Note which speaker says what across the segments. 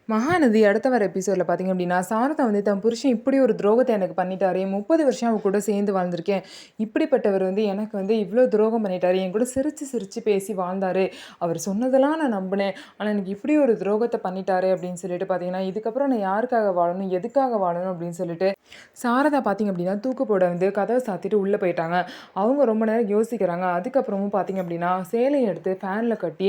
Speaker 1: மகாநதி அடுத்த வர எபிசோடில் பார்த்தீங்க அப்படின்னா, சாரதா வந்து தன் புருஷன் இப்படி ஒரு துரோகத்தை எனக்கு பண்ணிட்டாரு. 30 வருஷம் அவ கூட சேர்ந்து வாழ்ந்திருக்கேன். இப்படிப்பட்டவர் வந்து எனக்கு வந்து இவ்வளோ துரோகம் பண்ணிட்டாரு. என் கூட சிரிச்சு சிரிச்சு பேசி வாழ்ந்தாரு. அவர் சொன்னதெல்லாம் நான் நம்பினேன். ஆனா எனக்கு இப்படி ஒரு துரோகத்தை பண்ணிட்டாரு அப்படின்னு சொல்லிட்டு பார்த்தீங்கன்னா, இதுக்கப்புறம் நான் யாருக்காக வாழணும்? எதுக்காக வாழணும்? அப்படின்னு சொல்லிட்டு சாரதா பார்த்தீங்க அப்படின்னா, தூக்கு போட வந்து கதவை சாத்திட்டு உள்ளே போயிட்டாங்க. அவங்க ரொம்ப நேரம் யோசிக்கிறாங்க. அதுக்கப்புறமும் பார்த்தீங்க அப்படின்னா, சேலைய எடுத்து ஃபேன்ல கட்டி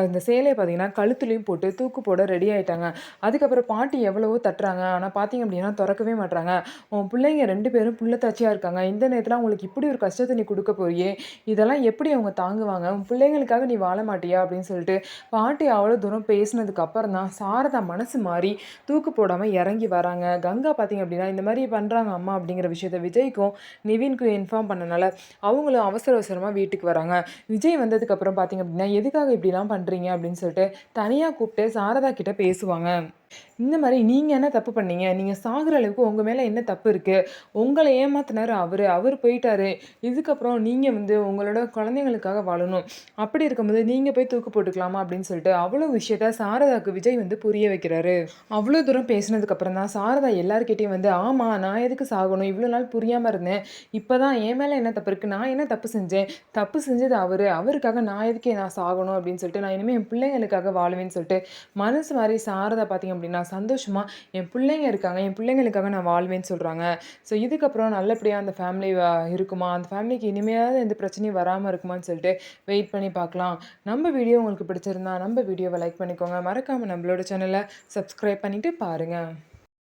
Speaker 1: இந்த சேலைய பார்த்தீங்கன்னா, கழுத்துலயும் போட்டு தூக்கு போட ரெடி ஆயிட்டாங்க. அதுக்கப்புறம் பாட்டி எவ்வளவோ தட்டுறாங்க. ஆனா பார்த்தீங்க அப்படின்னா, தொறக்கவே மாட்றாங்க. உன் பிள்ளைங்க 2 பேரும் புள்ளத்தாச்சியா இருக்காங்க. இந்த நேரத்தில அவங்களுக்கு இப்படி ஒரு கஷ்டத்த நீ குடுக்க போறியே! இதெல்லாம் எப்படி அவங்க தாங்குவாங்க? உன் பிள்ளைங்களுக்காக நீ வாழ மாட்டியா? அப்படின்னு சொல்லிட்டு பாட்டி அவ்வளோ தூரம் பேசினதுக்கு அப்புறம் தான் சாரதா மனசு மாறி தூக்கு போடாம இறங்கி வராங்க. கங்கா பார்த்தீங்க அப்படின்னா, இந்த மாரி பண்றாங்க அம்மா அப்படிங்கிற விஷயத்த விஜய்க்கும், நிவின்க்கும் இன்ஃபார்ம் பண்ணனால, அவங்களும் அவசர அவசரமா வீட்டுக்கு வராங்க. விஜய் வந்ததுக்கப்புறம் பார்த்தீங்க அப்படின்னா, எதுக்காக இப்படிலாம் பண்றீங்க? அப்படின்னு சொல்லிட்டு தனியா கூப்பிட்டு சாரதா கிட்ட பேசுவாங்க. இந்த மாரி நீங்க என்ன தப்பு பண்ணீங்க? நீங்க சாகுற அளவுக்கு உங்க மேல என்ன தப்பு இருக்கு? உங்கள ஏமாத்துனாரு அவரு. அவரு போயிட்டாரு. இதுக்கப்புறம் நீங்க வந்து உங்களோட குழந்தைங்களுக்காக வாழணும். அப்படி இருக்கும்போது நீங்க போய் தூக்கு போட்டுக்கலாமா? அப்படின்னு சொல்லிட்டு அவ்வளோ விஷயத்த சாரதாக்கு விஜய் வந்து புரிய வைக்கிறாரு. அவ்வளோ தூரம் பேசினதுக்கு அப்புறம் தான் சாரதா எல்லார்கிட்டயும் வந்து, ஆமா நான் எதுக்கு சாகணும்? இவ்வளோ நாள் புரியாம இருந்தேன். இப்பதான் என் மேல என்ன தப்பு இருக்கு? நான் என்ன தப்பு செஞ்சேன்? தப்பு செஞ்சது அவரு. அவருக்காக நான் எதுக்கு நான் சாகணும்? அப்படின்னு சொல்லிட்டு நான் இனிமே என் பிள்ளைங்களுக்காக வாழுவேன்னு சொல்லிட்டு மனசு மாரி சாரதா பார்த்தீங்க அப்படின்னா, சந்தோஷமா என் பிள்ளைங்க இருக்காங்க. என் பிள்ளைங்களுக்காக நான் வாழ்வேன்னு சொல்றாங்க. ஸோ இதுக்கப்புறம் நல்லபடியா அந்த ஃபேமிலி இருக்குமா? அந்த ஃபேமிலிக்கு இனிமேயாவது எந்த பிரச்சனையும் வராம இருக்குமான்னு சொல்லிட்டு வெயிட் பண்ணி பார்க்கலாம். நம்ம வீடியோ உங்களுக்கு பிடிச்சிருந்தா, நம்ம வீடியோவ லைக் பண்ணிக்கோங்க. மறக்காம நம்மளோட சேனல சப்ஸ்கிரைப் பண்ணிட்டு பாருங்க.